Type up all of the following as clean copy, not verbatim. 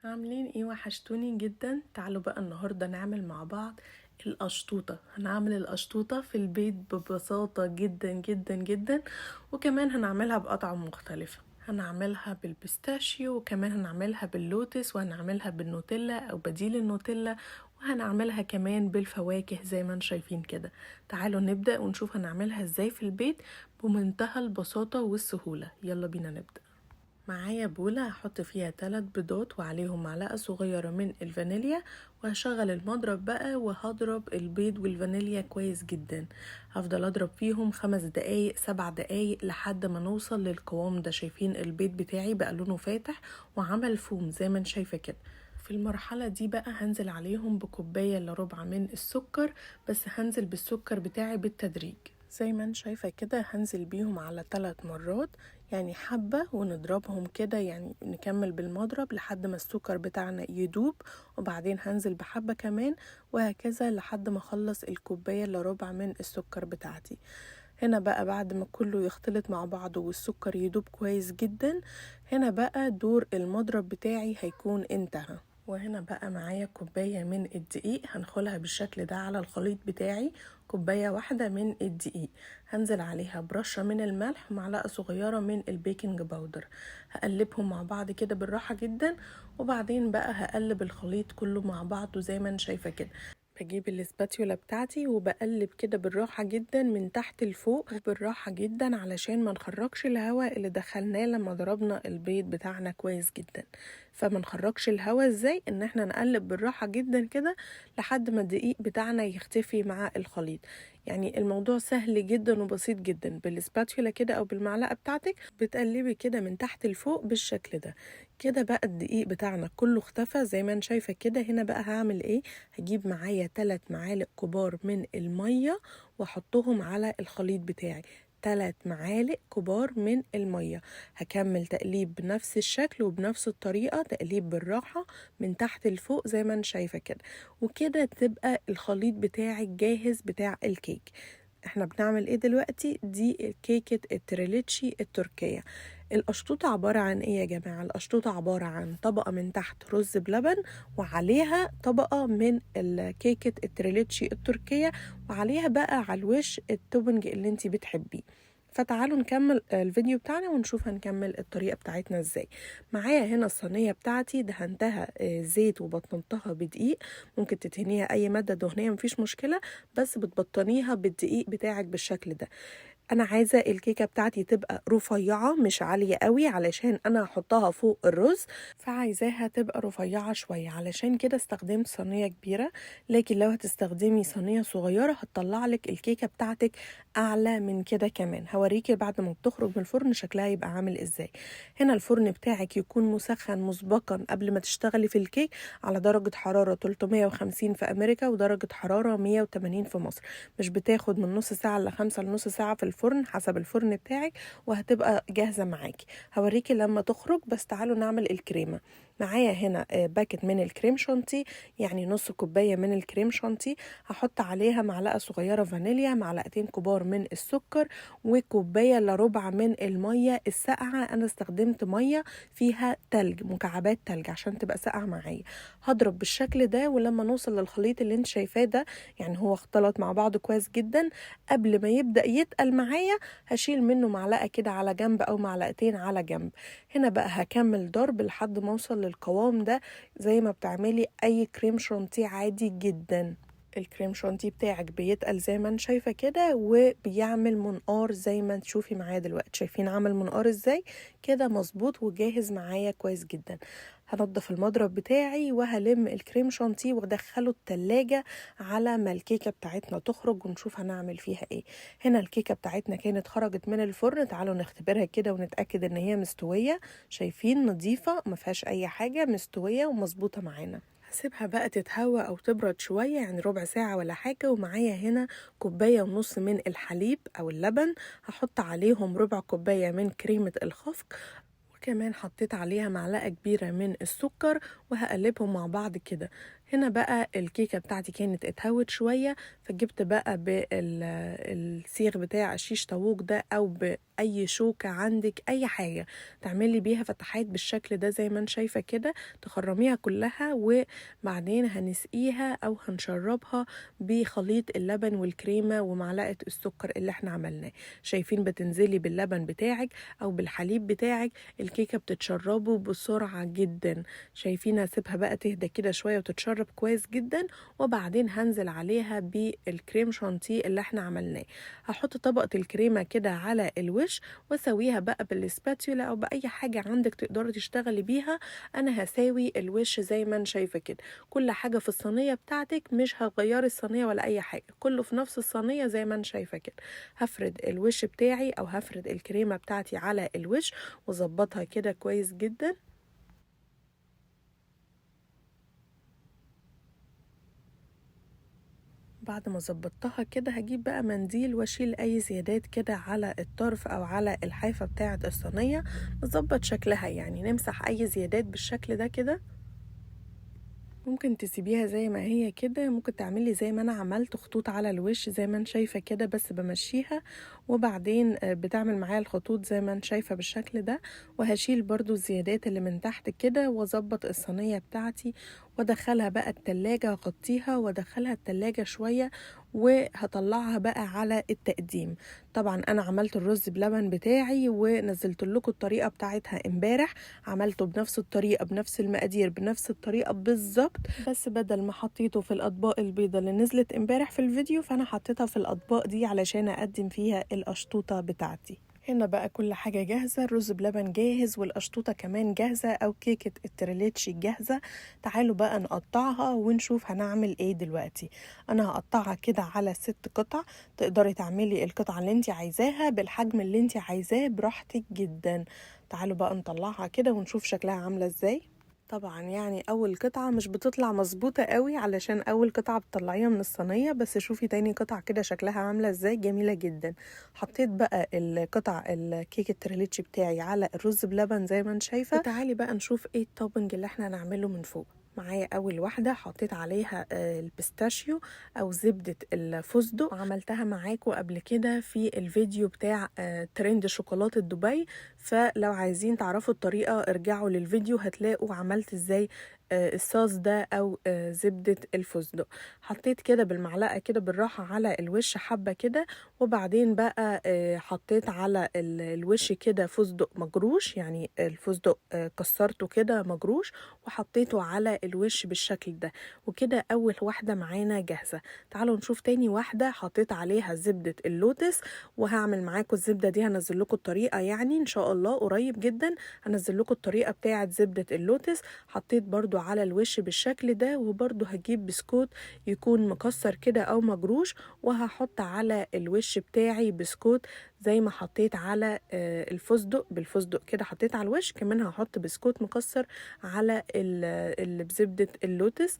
عاملين ايه؟ وحشتوني جدا. تعالوا بقى النهاردة نعمل مع بعض القشطوطة. هنعمل القشطوطة في البيت ببساطة جدا جدا جدا، وكمان هنعملها بأطعمة مختلفة. هنعملها بالبيستاشيو، وكمان هنعملها باللوتس، وهنعملها بالنوتيلا او بديل النوتيلا، وهنعملها كمان بالفواكه زي ما انتم شايفين كده. تعالوا نبدأ ونشوف هنعملها ازاي في البيت بمنتهى البساطة والسهولة. يلا بينا نبدأ. معايا بولة هحط فيها 3 بيضات وعليهم معلقة صغيرة من الفانيليا، وهشغل المضرب بقى وهضرب البيض والفانيليا كويس جدا. هفضل اضرب فيهم 5 دقايق 7 دقايق لحد ما نوصل للقوام ده. شايفين البيض بتاعي بقى لونه فاتح وعمل فوم زي ما انت شايفة كده. في المرحلة دي بقى هنزل عليهم بكوباية الا ربع من السكر، بس هنزل بالسكر بتاعي بالتدريج زي ما انت شايفة كده. هنزل بيهم على 3 مرات، يعني حبة ونضربهم كده، يعني نكمل بالمضرب لحد ما السكر بتاعنا يدوب، وبعدين هنزل بحبة كمان، وهكذا لحد ما اخلص الكوباية الا ربع من السكر بتاعتي. هنا بقى بعد ما كله يختلط مع بعضه والسكر يدوب كويس جدا، هنا بقى دور المضرب بتاعي هيكون انتهى. وهنا بقى معايا كوباية من الدقيق، هنخلها بالشكل ده على الخليط بتاعي. كوباية واحدة من الدقيق، هنزل عليها برشة من الملح ومعلقة صغيرة من البيكنج باودر. هقلبهم مع بعض كده بالراحة جدا، وبعدين بقى هقلب الخليط كله مع بعضه زي ما انا شايفة كده. بجيب الاسباتيولا بتاعتي وبقلب كده بالراحة جدا من تحت لفوق، وبالراحة جدا علشان ما نخرجش الهواء اللي دخلناه لما ضربنا البيض بتاعنا كويس جدا. فما نخرجش الهواء ازاي؟ ان احنا نقلب بالراحة جدا كده لحد ما الدقيق بتاعنا يختفي مع الخليط. يعني الموضوع سهل جدا وبسيط جدا. بالسباتيولا كده او بالمعلقة بتاعتك بتقلبي كده من تحت لفوق بالشكل ده. كده بقى الدقيق بتاعنا كله اختفى زي ما انت شايفة كده. هنا بقى هعمل ايه؟ هجيب معايا 3 معالق كبار من المية واحطهم على الخليط بتاعي. 3 معالق كبار من المية. هكمل تقليب بنفس الشكل وبنفس الطريقة، تقليب بالراحة من تحت لفوق زي ما انت شايفة كده. وكده تبقى الخليط بتاعك جاهز بتاع الكيك. احنا بنعمل ايه دلوقتي؟ دي كيكة التريليتشي التركية. القشطوطة عبارة عن ايه يا جماعة؟ القشطوطة عبارة عن طبقة من تحت رز بلبن، وعليها طبقة من الكيكة التريليتشي التركية، وعليها بقى على الوش التوبنج اللي انتي بتحبيه. فتعالوا نكمل الفيديو بتاعنا ونشوف هنكمل الطريقة بتاعتنا ازاي. معايا هنا الصينية بتاعتي دهنتها زيت وبطنتها بدقيق. ممكن تدهنيها اي مادة دهنية مفيش مشكلة، بس بتبطنيها بالدقيق بتاعك بالشكل ده. انا عايزة الكيكة بتاعتي تبقى رفيعة مش عالية قوي علشان انا هحطها فوق الرز، فعايزاها تبقى رفيعة شوية. علشان كده استخدمت صينية كبيرة، لكن لو هتستخدمي صينية صغيرة هتطلع لك الكيكة بتاعتك اعلى من كده كمان. هوريكي بعد ما بتخرج من الفرن شكلها يبقى عامل ازاي. هنا الفرن بتاعك يكون مسخن مسبقا قبل ما تشتغلي في الكيك على درجة حرارة 350 في امريكا ودرجة حرارة 180 في مصر. مش بتاخد من نص ساعة ل5 لنص ساعة في الفرن حسب الفرن بتاعك، وهتبقى جاهزة معاكي. هوريكي لما تخرج. بس تعالوا نعمل الكريمة. معايا هنا باكت من الكريم شانتي، يعني نص كوباية من الكريم شانتي. هحط عليها معلقة صغيرة فانيليا، معلقتين كبار من السكر، وكوباية الا ربع من المية الساقعة. انا استخدمت مية فيها تلج، مكعبات تلج عشان تبقى ساقعة معايا. هضرب بالشكل ده، ولما نوصل للخليط اللي انت شايفاه ده، يعني هو اختلط مع بعض كويس جدا، قبل ما يبدأ يتقل معايا هشيل منه معلقة كده على جنب او معلقتين على جنب. هنا بقى هكمل ضرب لحد ما اوصل للقوام ده زي ما بتعملي اي كريم شانتيه عادي جدا. الكريم شانتيه بتاعك بيتقل زي ما انت شايفه كده، وبيعمل منقار زي ما تشوفي معايا دلوقتي. شايفين عمل منقار ازاي؟ كده مظبوط وجاهز معايا كويس جدا. هنضف المضرب بتاعي وهلم الكريم شانتيه وادخله التلاجة على ما الكيكة بتاعتنا تخرج ونشوف هنعمل فيها ايه. هنا الكيكة بتاعتنا كانت خرجت من الفرن. تعالوا نختبرها كده ونتأكد ان هي مستوية. شايفين؟ نظيفة ما فيهاش اي حاجة، مستوية ومظبوطة معانا. هسيبها بقى تتهوى او تبرد شوية، يعني ربع ساعة ولا حاجة. ومعايا هنا كوباية ونص من الحليب او اللبن. هحط عليهم ربع كوباية من كريمة الخفق، وكمان حطيت عليها معلقة كبيرة من السكر وهقلبهم مع بعض كده. هنا بقى الكيكة بتاعتي كانت اتهوت شوية، فجبت بقى بالسيخ بتاع الشيش طاووق ده او بأي شوكة عندك، اي حاجة تعملي بيها فتحات بالشكل ده زي ما انت شايفة كده، تخرميها كلها وبعدين هنسقيها او هنشربها بخليط اللبن والكريمة ومعلقة السكر اللي احنا عملناه. شايفين بتنزلي باللبن بتاعك او بالحليب بتاعك، الكيكة بتتشربه بسرعة جدا. شايفين هسيبها بقى تهدى كده شوية وتتشرب كويس جدا، وبعدين هنزل عليها بالكريم شانتيه اللي احنا عملناه. هحط طبقة الكريمة كده على الوش واسويها بقى بالسباتيولا او باي حاجة عندك تقدري تشتغلي بيها. انا هساوي الوش زي ما انت شايفة كده، كل حاجة في الصينية بتاعتك، مش هتغيري الصينية ولا اي حاجة، كله في نفس الصينية زي ما انت شايفة كده. هفرد الوش بتاعي او هفرد الكريمة بتاعتي على الوش وظبطها كده كويس جدا. بعد ما ظبطتها كده هجيب بقى منديل واشيل اي زيادات كده على الطرف او على الحافة بتاعة الصينية، نظبط شكلها يعني نمسح اي زيادات بالشكل ده كده. ممكن تسيبيها زي ما هي كده، ممكن تعملي زي ما انا عملت خطوط على الوش زي ما انت شايفة كده، بس بمشيها وبعدين بتعمل معايا الخطوط زي ما انت شايفة بالشكل ده. وهشيل برضو الزيادات اللي من تحت كده واظبط الصينية بتاعتي وادخلها بقى التلاجة، اغطيها وادخلها التلاجة شوية وهطلعها بقى على التقديم. طبعا انا عملت الرز بلبن بتاعي ونزلت لكم الطريقة بتاعتها امبارح، عملته بنفس الطريقة بنفس المقادير بنفس الطريقة بالظبط، بس بدل ما حطيته في الاطباق البيضة اللي نزلت امبارح في الفيديو فانا حطيتها في الاطباق دي علشان اقدم فيها القشطوطة بتاعتي. هنا بقى كل حاجة جاهزة، الرز بلبن جاهز والقشطوطة كمان جاهزة او كيكة التريليتشي جاهزة. تعالوا بقى نقطعها ونشوف هنعمل ايه دلوقتي. انا هقطعها كده على 6 قطع، تقدري تعملي القطعة اللي انت عايزاها بالحجم اللي انت عايزاه براحتك جدا. تعالوا بقى نطلعها كده ونشوف شكلها عاملة ازاي. طبعا يعني اول قطعة مش بتطلع مظبوطة قوي علشان اول قطعة بتطلعيها من الصينية، بس شوفي تاني قطعة كده شكلها عاملة ازاي، جميلة جدا. حطيت بقى القطع الكيك التريليتشي بتاعي على الرز بلبن زي ما انت شايفة. وتعالي بقى نشوف ايه التوبنج اللي احنا هنعمله من فوق. معايا اول واحده حطيت عليها البيستاشيو او زبده الفستق، عملتها معاكم قبل كده في الفيديو بتاع ترند شوكولاته دبي، فلو عايزين تعرفوا الطريقه ارجعوا للفيديو هتلاقوا عملت ازاي الصوص ده او زبده الفستق. حطيت كده بالمعلقه كده بالراحه على الوش حبه كده، وبعدين بقى حطيت على الوش كده فستق مجروش، يعني الفستق كسرته كده مجروش وحطيته على الوش بالشكل ده. وكده اول واحده معانا جاهزه. تعالوا نشوف تاني واحده حطيت عليها زبده اللوتس، وهعمل معاكم الزبده دي، هنزل لكم الطريقه يعني ان شاء الله قريب جدا، هنزل لكم الطريقه بتاعه زبده اللوتس. حطيت برضو على الوش بالشكل ده، وبرضو هجيب بسكوت يكون مكسر كده او مجروش وهحط على الوش بتاعي بسكوت زي ما حطيت على الفستق، بالفستق كده حطيت على الوش، كمان هحط بسكوت مكسر على اللي بزبدة اللوتس،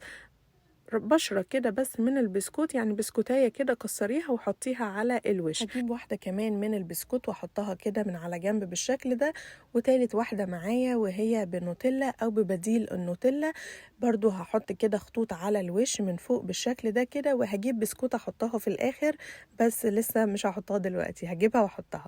بشرة كده بس من البسكوت، يعني بسكوتاية كده كسريها وحطيها على الوش. هجيب واحدة كمان من البسكوت واحطها كده من على جنب بالشكل ده. وتالت واحدة معايا وهي بنوتيلا او ببديل النوتيلا، برضو هحط كده خطوط على الوش من فوق بالشكل ده كده، وهجيب بسكوت احطها في الاخر بس لسه مش هحطها دلوقتي، هجيبها واحطها.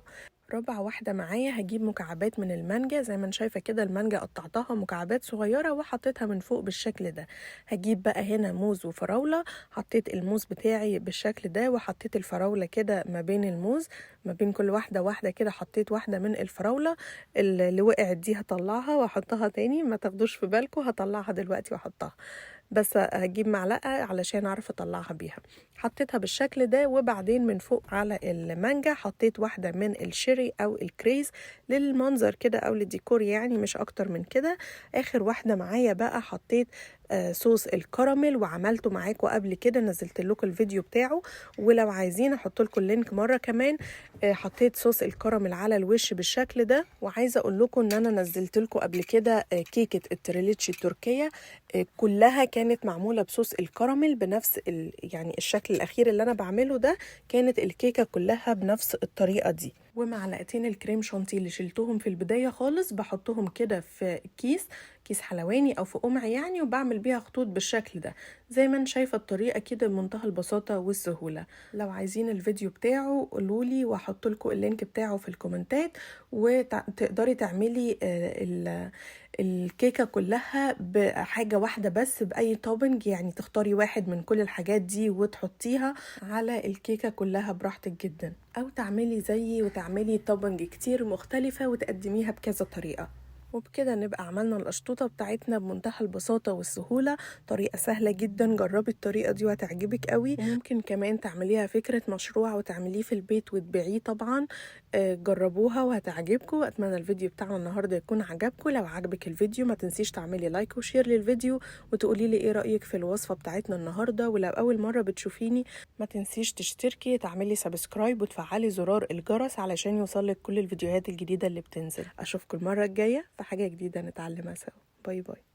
رابع واحدة معايا هجيب مكعبات من المانجا زي ما انت شايفة كده، المانجا قطعتها مكعبات صغيرة وحطيتها من فوق بالشكل ده. هجيب بقى هنا موز وفراولة، حطيت الموز بتاعي بالشكل ده وحطيت الفراولة كده ما بين الموز، ما بين كل واحدة واحدة كده حطيت واحدة من الفراولة. اللي وقعت دي هطلعها واحطها تاني، ما تاخدوش في بالكم، هطلعها دلوقتي واحطها، بس هجيب معلقة علشان اعرف اطلعها بيها. حطيتها بالشكل ده، وبعدين من فوق على المانجا حطيت واحدة من الشيري او الكريز للمنظر كده او للديكور يعني مش اكتر من كده. اخر واحدة معايا بقى حطيت صوص الكراميل وعملته معاكم قبل كده، نزلت لكم الفيديو بتاعه، ولو عايزين احط لكم اللينك مره كمان. حطيت صوص الكراميل على الوش بالشكل ده. وعايزه اقول لكم ان انا نزلت لكم قبل كده كيكه التريليتشي التركيه، كلها كانت معموله بصوص الكراميل بنفس يعني الشكل الاخير اللي انا بعمله ده، كانت الكيكه كلها بنفس الطريقه دي. ومعلقتين الكريم شانتيه اللي شلتهم في البدايه خالص بحطهم كده في كيس حلواني او في قمع يعني، وبعمل بيها خطوط بالشكل ده. زي ما انت شايفه الطريقه كده بمنتهى البساطه والسهوله. لو عايزين الفيديو بتاعه قولولي واحط لكم اللينك بتاعه في الكومنتات، وتقدري تعملي الكيكه كلها بحاجه واحده بس باي توبنج، يعني تختاري واحد من كل الحاجات دي وتحطيها على الكيكه كلها براحتك جدا، او تعملي زيي وتعملي توبنج كتير مختلفه وتقدميها بكذا طريقه. وبكده نبقى عملنا القشطوطة بتاعتنا بمنتهى البساطة والسهولة. طريقة سهلة جدا، جربي الطريقة دي وهتعجبك قوي. وممكن كمان تعمليها فكرة مشروع وتعمليه في البيت وتبيعيه طبعا. جربوها وهتعجبكم. اتمنى الفيديو بتاعنا النهاردة يكون عجبكم. لو عجبك الفيديو ما تنسيش تعملي لايك وشير للفيديو، وتقولي لي ايه رأيك في الوصفة بتاعتنا النهاردة. ولو اول مرة بتشوفيني ما تنسيش تشتركي، تعملي سبسكرايب وتفعلي زرار الجرس علشان يوصلك كل الفيديوهات الجديدة اللي بتنزل. اشوفكم المرة الجاية في حاجة جديدة نتعلمها سوا. باي باي.